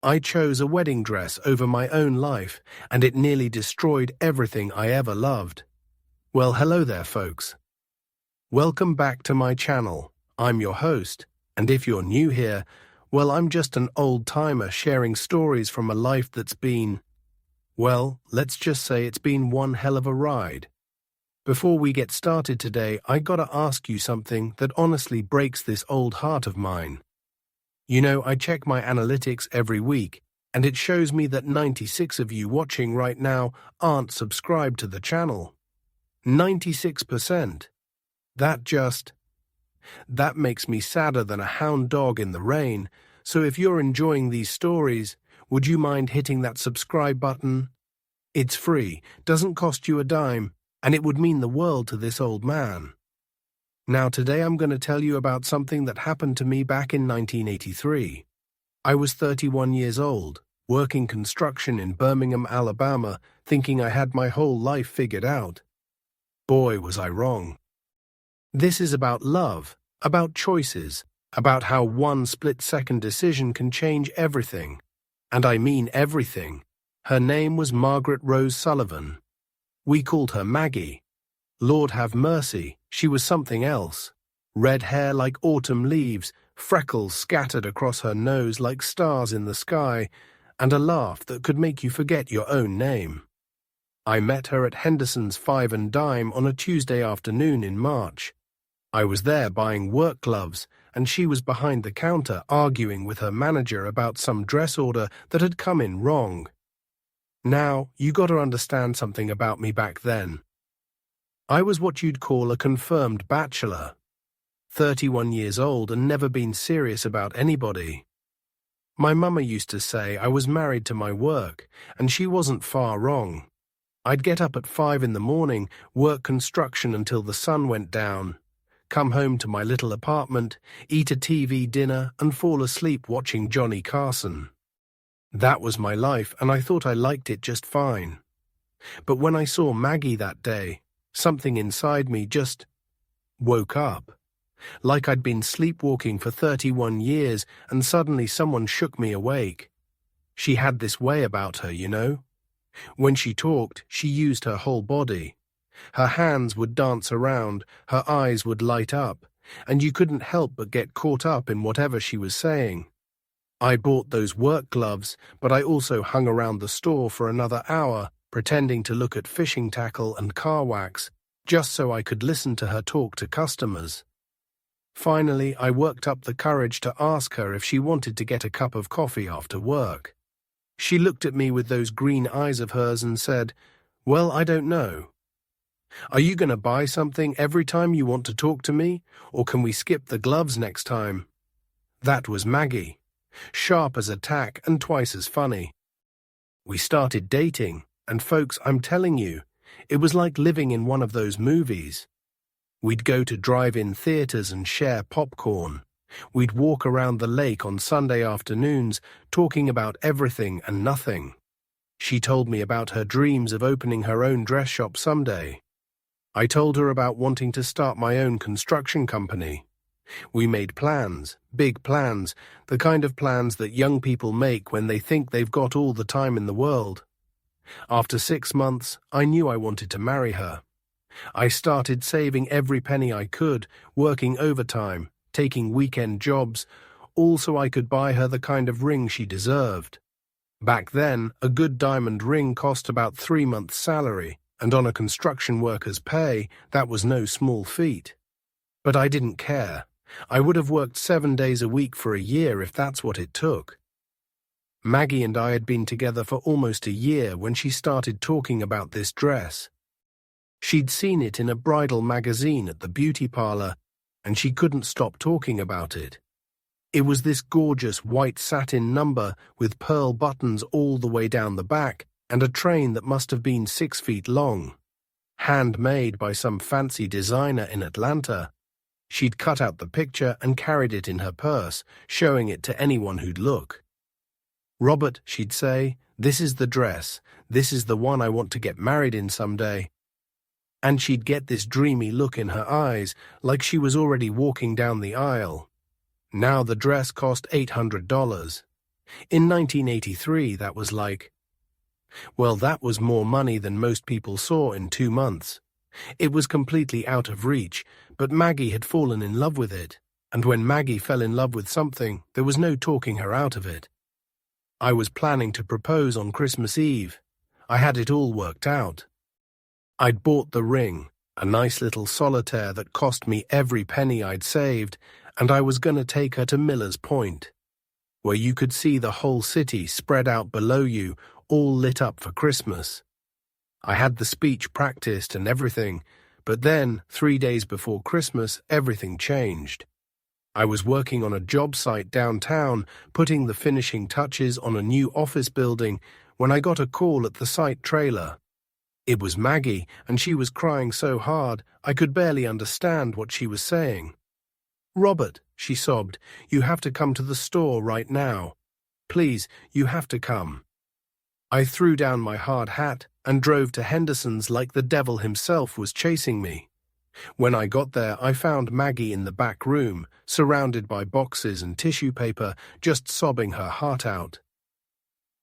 I chose a wedding dress over my own life, and it nearly destroyed everything I ever loved. Well, hello there, folks. Welcome back to my channel. I'm your host, and if you're new here, well, I'm just an old-timer sharing stories from a life that's been, well, let's just say it's been one hell of a ride. Before we get started today, I gotta ask you something that honestly breaks this old heart of mine. You know, I check my analytics every week, and it shows me that 96 of you watching right now aren't subscribed to the channel. 96%. That makes me sadder than a hound dog in the rain, so if you're enjoying these stories, would you mind hitting that subscribe button? It's free, doesn't cost you a dime, and it would mean the world to this old man. Now today I'm going to tell you about something that happened to me back in 1983. I was 31 years old, working construction in Birmingham, Alabama, thinking I had my whole life figured out. Boy, was I wrong. This is about love, about choices, about how one split-second decision can change everything. And I mean everything. Her name was Margaret Rose Sullivan. We called her Maggie. Lord have mercy, she was something else. Red hair like autumn leaves, freckles scattered across her nose like stars in the sky, and a laugh that could make you forget your own name. I met her at Henderson's Five and Dime on a Tuesday afternoon in March. I was there buying work gloves, and she was behind the counter arguing with her manager about some dress order that had come in wrong. Now, you got to understand something about me back then. I was what you'd call a confirmed bachelor. 31 years old and never been serious about anybody. My mama used to say I was married to my work, and she wasn't far wrong. I'd get up at 5 in the morning, work construction until the sun went down, come home to my little apartment, eat a TV dinner, and fall asleep watching Johnny Carson. That was my life, and I thought I liked it just fine. But when I saw Maggie that day, something inside me just woke up. Like I'd been sleepwalking for 31 years, and suddenly someone shook me awake. She had this way about her, you know. When she talked, she used her whole body. Her hands would dance around, her eyes would light up, and you couldn't help but get caught up in whatever she was saying. I bought those work gloves, but I also hung around the store for another hour, pretending to look at fishing tackle and car wax, just so I could listen to her talk to customers. Finally, I worked up the courage to ask her if she wanted to get a cup of coffee after work. She looked at me with those green eyes of hers and said, "Well, I don't know. Are you going to buy something every time you want to talk to me, or can we skip the gloves next time?" That was Maggie. Sharp as a tack and twice as funny. We started dating, and folks, I'm telling you, it was like living in one of those movies. We'd go to drive-in theaters and share popcorn. We'd walk around the lake on Sunday afternoons, talking about everything and nothing. She told me about her dreams of opening her own dress shop someday. I told her about wanting to start my own construction company. We made plans, big plans, the kind of plans that young people make when they think they've got all the time in the world. After 6 months, I knew I wanted to marry her. I started saving every penny I could, working overtime, taking weekend jobs, all so I could buy her the kind of ring she deserved. Back then, a good diamond ring cost about 3 months' salary, and on a construction worker's pay, that was no small feat. But I didn't care. I would have worked 7 days a week for a year if that's what it took. Maggie and I had been together for almost a year when she started talking about this dress. She'd seen it in a bridal magazine at the beauty parlor, and she couldn't stop talking about it. It was this gorgeous white satin number with pearl buttons all the way down the back and a train that must have been 6 feet long. Handmade by some fancy designer in Atlanta. She'd cut out the picture and carried it in her purse, showing it to anyone who'd look. "Robert," she'd say, "this is the dress. This is the one I want to get married in someday." And she'd get this dreamy look in her eyes, like she was already walking down the aisle. Now the dress cost $800. In 1983, that was that was more money than most people saw in 2 months. It was completely out of reach, but Maggie had fallen in love with it, and when Maggie fell in love with something, there was no talking her out of it. I was planning to propose on Christmas Eve. I had it all worked out. I'd bought the ring, a nice little solitaire that cost me every penny I'd saved, and I was going to take her to Miller's Point, where you could see the whole city spread out below you, all lit up for Christmas. I had the speech practiced and everything, but then, 3 days before Christmas, everything changed. I was working on a job site downtown, putting the finishing touches on a new office building, when I got a call at the site trailer. It was Maggie, and she was crying so hard I could barely understand what she was saying. "Robert," she sobbed, "you have to come to the store right now. Please, you have to come." I threw down my hard hat and drove to Henderson's like the devil himself was chasing me. When I got there, I found Maggie in the back room, surrounded by boxes and tissue paper, just sobbing her heart out.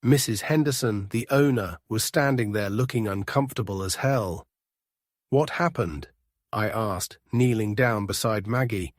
Mrs. Henderson, the owner, was standing there looking uncomfortable as hell. "What happened?" I asked, kneeling down beside Maggie.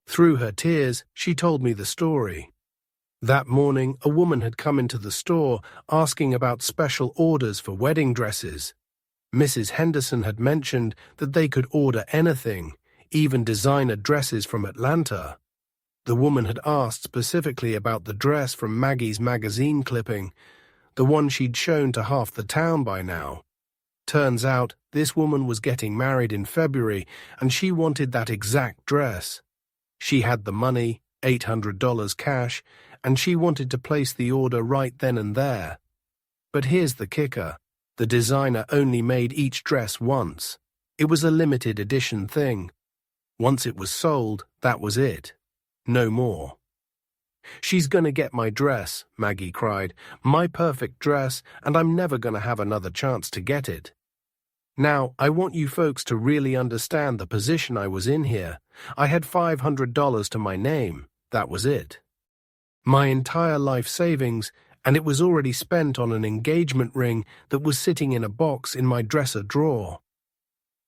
Through her tears, she told me the story. That morning, a woman had come into the store asking about special orders for wedding dresses. Mrs. Henderson had mentioned that they could order anything, even designer dresses from Atlanta. The woman had asked specifically about the dress from Maggie's magazine clipping, the one she'd shown to half the town by now. Turns out, this woman was getting married in February, and she wanted that exact dress. She had the money, $800 cash, and she wanted to place the order right then and there. But here's the kicker. The designer only made each dress once. It was a limited edition thing. Once it was sold, that was it. No more. "She's gonna get my dress," Maggie cried. "My perfect dress, and I'm never gonna have another chance to get it." Now, I want you folks to really understand the position I was in here. I had $500 to my name. That was it. My entire life savings, and it was already spent on an engagement ring that was sitting in a box in my dresser drawer.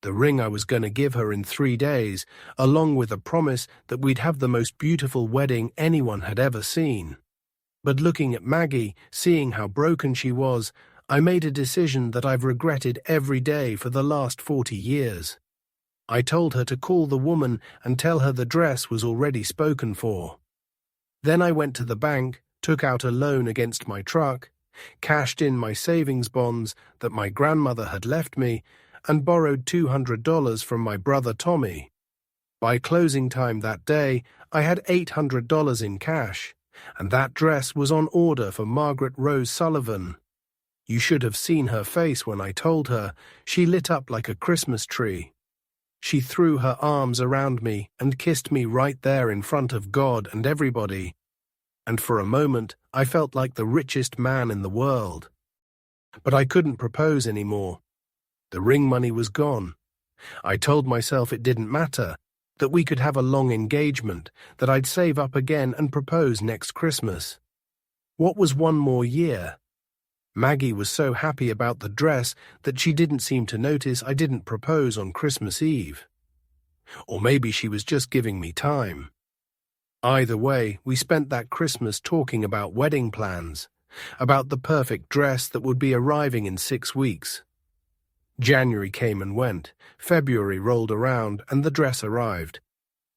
The ring I was going to give her in 3 days, along with a promise that we'd have the most beautiful wedding anyone had ever seen. But looking at Maggie, seeing how broken she was, I made a decision that I've regretted every day for the last 40 years. I told her to call the woman and tell her the dress was already spoken for. Then I went to the bank, took out a loan against my truck, cashed in my savings bonds that my grandmother had left me, and borrowed $200 from my brother Tommy. By closing time that day, I had $800 in cash, and that dress was on order for Margaret Rose Sullivan. You should have seen her face when I told her. She lit up like a Christmas tree. She threw her arms around me and kissed me right there in front of God and everybody. And for a moment, I felt like the richest man in the world. But I couldn't propose anymore. The ring money was gone. I told myself it didn't matter, that we could have a long engagement, that I'd save up again and propose next Christmas. What was one more year? Maggie was so happy about the dress that she didn't seem to notice I didn't propose on Christmas Eve. Or maybe she was just giving me time. Either way, we spent that Christmas talking about wedding plans, about the perfect dress that would be arriving in 6 weeks. January came and went, February rolled around, and the dress arrived.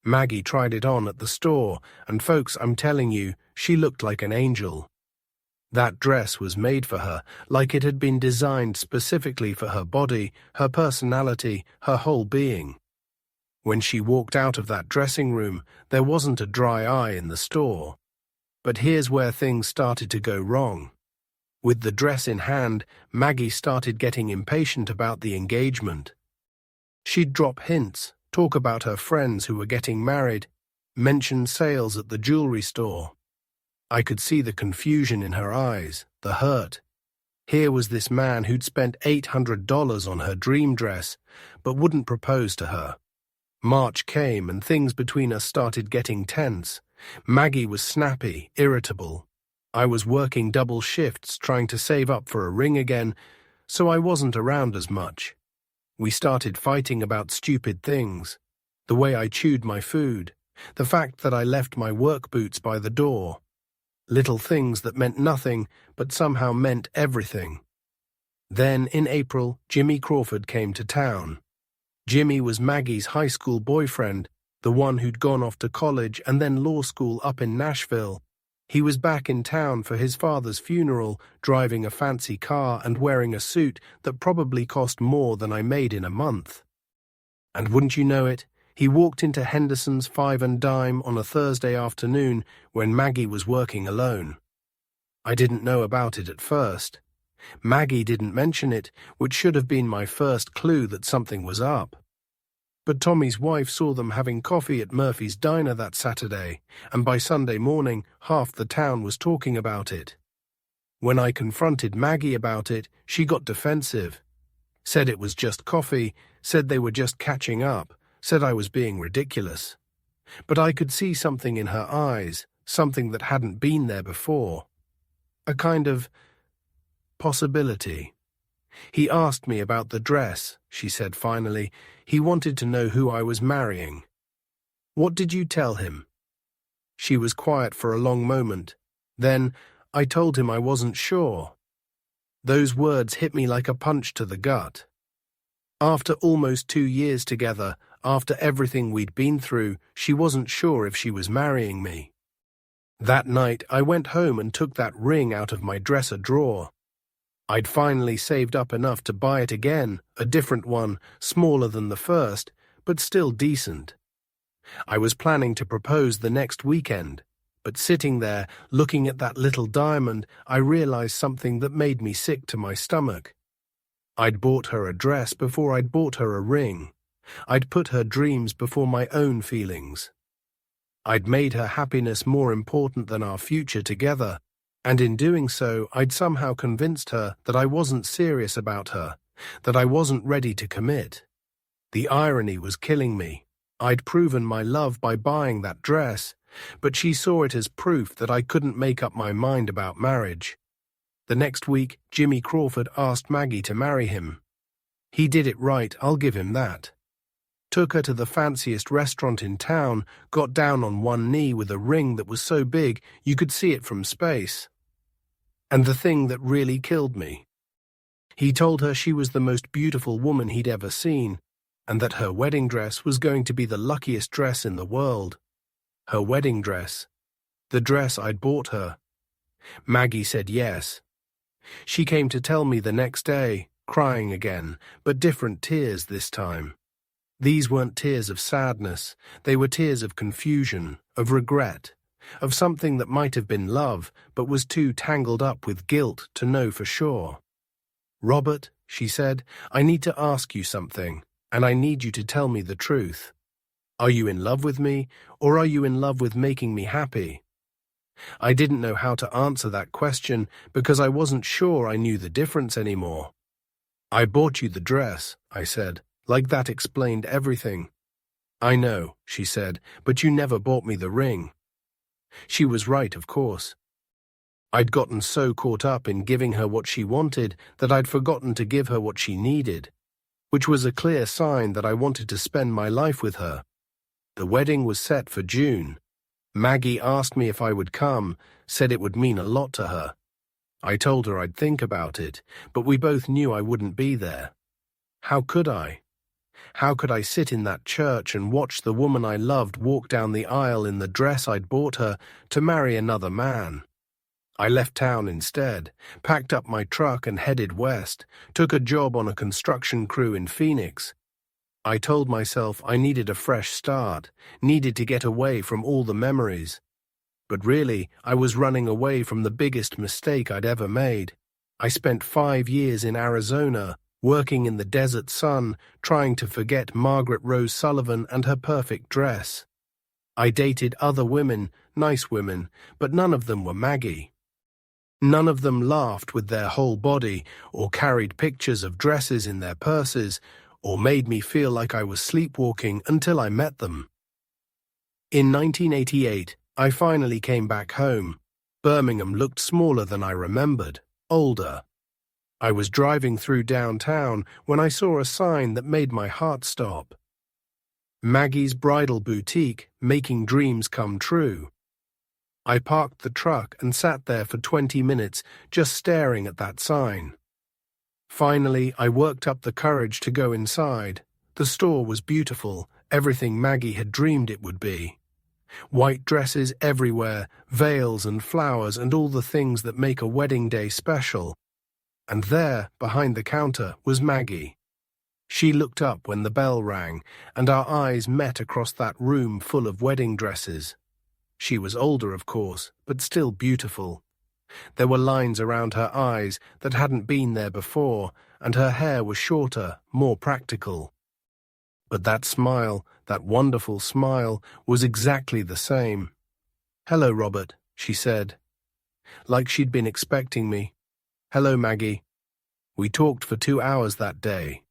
Maggie tried it on at the store, and folks, I'm telling you, she looked like an angel. That dress was made for her, like it had been designed specifically for her body, her personality, her whole being. When she walked out of that dressing room, there wasn't a dry eye in the store. But here's where things started to go wrong. With the dress in hand, Maggie started getting impatient about the engagement. She'd drop hints, talk about her friends who were getting married, mention sales at the jewelry store. I could see the confusion in her eyes, the hurt. Here was this man who'd spent $800 on her dream dress, but wouldn't propose to her. March came and things between us started getting tense. Maggie was snappy, irritable. I was working double shifts trying to save up for a ring again, so I wasn't around as much. We started fighting about stupid things. The way I chewed my food, the fact that I left my work boots by the door. Little things that meant nothing, but somehow meant everything. Then, in April, Jimmy Crawford came to town. Jimmy was Maggie's high school boyfriend, the one who'd gone off to college and then law school up in Nashville. He was back in town for his father's funeral, driving a fancy car and wearing a suit that probably cost more than I made in a month. And wouldn't you know it, he walked into Henderson's Five and Dime on a Thursday afternoon when Maggie was working alone. I didn't know about it at first. Maggie didn't mention it, which should have been my first clue that something was up. But Tommy's wife saw them having coffee at Murphy's Diner that Saturday, and by Sunday morning, half the town was talking about it. When I confronted Maggie about it, she got defensive. Said it was just coffee, said they were just catching up, said I was being ridiculous. But I could see something in her eyes, something that hadn't been there before. A kind of possibility. He asked me about the dress, she said finally. He wanted to know who I was marrying. What did you tell him? She was quiet for a long moment. Then I told him I wasn't sure. Those words hit me like a punch to the gut. After almost 2 years together, after everything we'd been through, she wasn't sure if she was marrying me. That night I went home and took that ring out of my dresser drawer. I'd finally saved up enough to buy it again, a different one, smaller than the first, but still decent. I was planning to propose the next weekend, but sitting there, looking at that little diamond, I realized something that made me sick to my stomach. I'd bought her a dress before I'd bought her a ring. I'd put her dreams before my own feelings. I'd made her happiness more important than our future together. And in doing so, I'd somehow convinced her that I wasn't serious about her, that I wasn't ready to commit. The irony was killing me. I'd proven my love by buying that dress, but she saw it as proof that I couldn't make up my mind about marriage. The next week, Jimmy Crawford asked Maggie to marry him. He did it right, I'll give him that. Took her to the fanciest restaurant in town, got down on one knee with a ring that was so big you could see it from space. And the thing that really killed me. He told her she was the most beautiful woman he'd ever seen, and that her wedding dress was going to be the luckiest dress in the world. Her wedding dress. The dress I'd bought her. Maggie said yes. She came to tell me the next day, crying again, but different tears this time. These weren't tears of sadness, they were tears of confusion, of regret, of something that might have been love, but was too tangled up with guilt to know for sure. "Robert," she said, "I need to ask you something, and I need you to tell me the truth. Are you in love with me, or are you in love with making me happy?" I didn't know how to answer that question because I wasn't sure I knew the difference anymore. "I bought you the dress," I said, like that explained everything. "I know," she said, "but you never bought me the ring." She was right, of course. I'd gotten so caught up in giving her what she wanted that I'd forgotten to give her what she needed, which was a clear sign that I wanted to spend my life with her. The wedding was set for June. Maggie asked me if I would come, said it would mean a lot to her. I told her I'd think about it, but we both knew I wouldn't be there. How could I? How could I sit in that church and watch the woman I loved walk down the aisle in the dress I'd bought her to marry another man? I left town instead, packed up my truck and headed west, took a job on a construction crew in Phoenix. I told myself I needed a fresh start, needed to get away from all the memories. But really, I was running away from the biggest mistake I'd ever made. I spent 5 years in Arizona, working in the desert sun, trying to forget Margaret Rose Sullivan and her perfect dress. I dated other women, nice women, but none of them were Maggie. None of them laughed with their whole body, or carried pictures of dresses in their purses, or made me feel like I was sleepwalking until I met them. In 1988, I finally came back home. Birmingham looked smaller than I remembered, older. I was driving through downtown when I saw a sign that made my heart stop. Maggie's Bridal Boutique, making dreams come true. I parked the truck and sat there for 20 minutes just staring at that sign. Finally, I worked up the courage to go inside. The store was beautiful, everything Maggie had dreamed it would be. White dresses everywhere, veils and flowers and all the things that make a wedding day special. And there, behind the counter, was Maggie. She looked up when the bell rang, and our eyes met across that room full of wedding dresses. She was older, of course, but still beautiful. There were lines around her eyes that hadn't been there before, and her hair was shorter, more practical. But that smile, that wonderful smile, was exactly the same. "Hello, Robert," she said, like she'd been expecting me. "Hello, Maggie." We talked for 2 hours that day.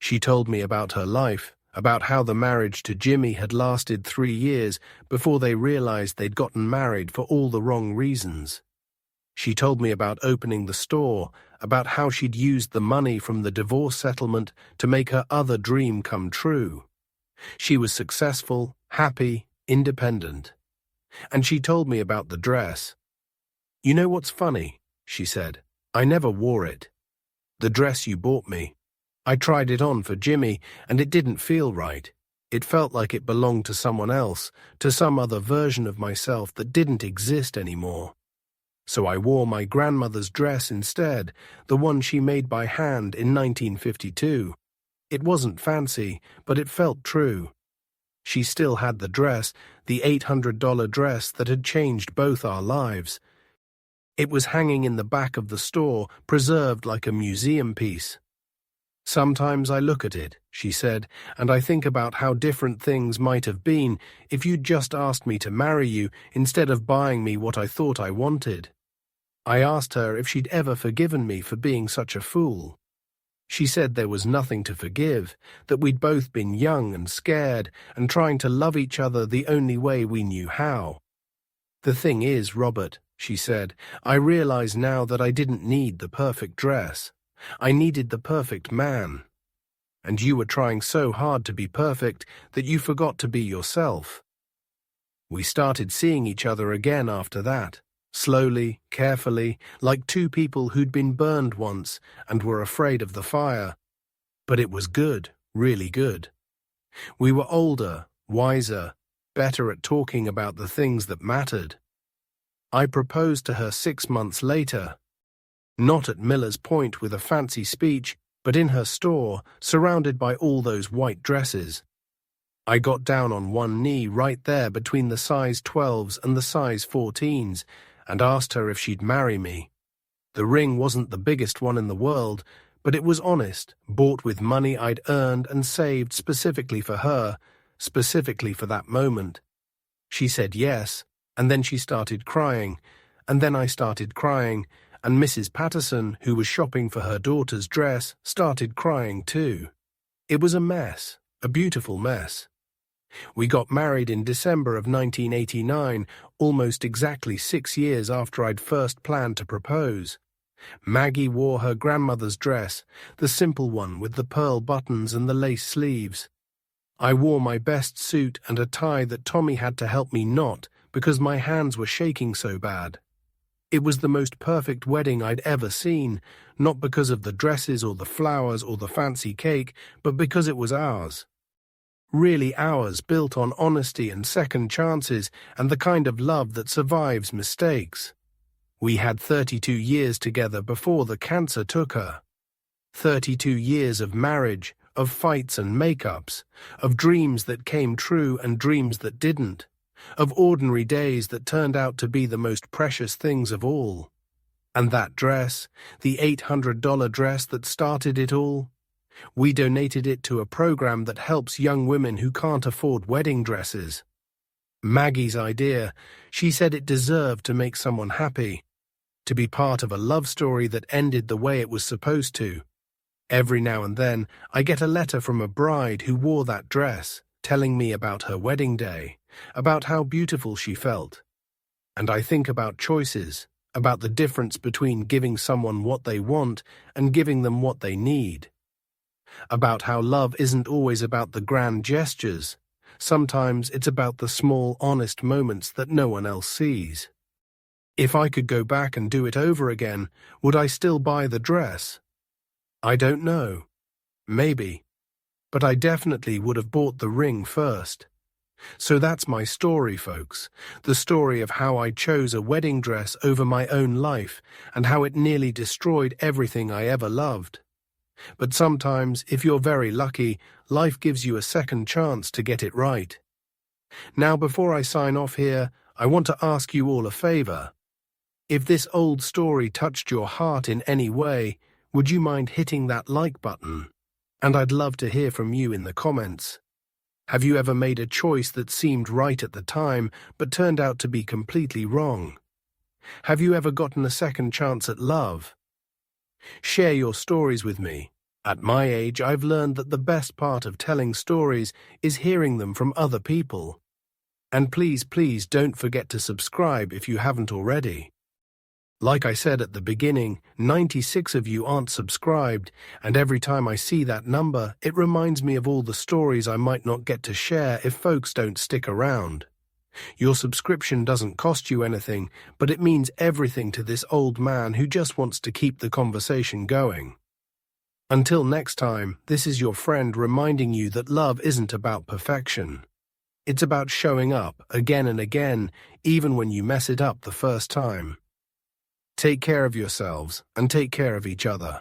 She told me about her life, about how the marriage to Jimmy had lasted 3 years before they realized they'd gotten married for all the wrong reasons. She told me about opening the store, about how she'd used the money from the divorce settlement to make her other dream come true. She was successful, happy, independent. And she told me about the dress. "You know what's funny?" she said. "I never wore it. The dress you bought me. I tried it on for Jimmy, and it didn't feel right. It felt like it belonged to someone else, to some other version of myself that didn't exist anymore. So I wore my grandmother's dress instead, the one she made by hand in 1952. It wasn't fancy, but it felt true. She still had the dress, the $800 dress that had changed both our lives. It was hanging in the back of the store, preserved like a museum piece. Sometimes I look at it," she said, "and I think about how different things might have been if you'd just asked me to marry you instead of buying me what I thought I wanted." I asked her if she'd ever forgiven me for being such a fool. She said there was nothing to forgive, that we'd both been young and scared and trying to love each other the only way we knew how. "The thing is, Robert," she said, "I realize now that I didn't need the perfect dress. I needed the perfect man. And you were trying so hard to be perfect that you forgot to be yourself." We started seeing each other again after that, slowly, carefully, like two people who'd been burned once and were afraid of the fire. But it was good, really good. We were older, wiser, better at talking about the things that mattered. I proposed to her 6 months later. Not at Miller's Point with a fancy speech, but in her store, surrounded by all those white dresses. I got down on one knee right there between the size 12s and the size 14s, and asked her if she'd marry me. The ring wasn't the biggest one in the world, but it was honest, bought with money I'd earned and saved specifically for her, specifically for that moment. She said yes, and then she started crying, and then I started crying, and Mrs. Patterson, who was shopping for her daughter's dress, started crying too. It was a mess, a beautiful mess. We got married in December of 1989, almost exactly 6 years after I'd first planned to propose. Maggie wore her grandmother's dress, the simple one with the pearl buttons and the lace sleeves. I wore my best suit and a tie that Tommy had to help me knot because my hands were shaking so bad. It was the most perfect wedding I'd ever seen, not because of the dresses or the flowers or the fancy cake, but because it was ours. Really ours, built on honesty and second chances and the kind of love that survives mistakes. We had 32 years together before the cancer took her. 32 years of marriage, of fights and makeups, of dreams that came true and dreams that didn't, of ordinary days that turned out to be the most precious things of all. And that dress, the $800 dress that started it all, we donated it to a program that helps young women who can't afford wedding dresses. Maggie's idea, she said it deserved to make someone happy, to be part of a love story that ended the way it was supposed to. Every now and then, I get a letter from a bride who wore that dress, telling me about her wedding day, about how beautiful she felt. And I think about choices, about the difference between giving someone what they want and giving them what they need. About how love isn't always about the grand gestures. Sometimes it's about the small, honest moments that no one else sees. If I could go back and do it over again, would I still buy the dress? I don't know. Maybe. But I definitely would have bought the ring first. So that's my story, folks. The story of how I chose a wedding dress over my own life and how it nearly destroyed everything I ever loved. But sometimes, if you're very lucky, life gives you a second chance to get it right. Now, before I sign off here, I want to ask you all a favor. If this old story touched your heart in any way, would you mind hitting that like button? And I'd love to hear from you in the comments. Have you ever made a choice that seemed right at the time but turned out to be completely wrong? Have you ever gotten a second chance at love? Share your stories with me. At my age, I've learned that the best part of telling stories is hearing them from other people. And please don't forget to subscribe if you haven't already. Like I said at the beginning, 96 of you aren't subscribed, and every time I see that number, it reminds me of all the stories I might not get to share if folks don't stick around. Your subscription doesn't cost you anything, but it means everything to this old man who just wants to keep the conversation going. Until next time, this is your friend reminding you that love isn't about perfection. It's about showing up again and again, even when you mess it up the first time. Take care of yourselves and take care of each other.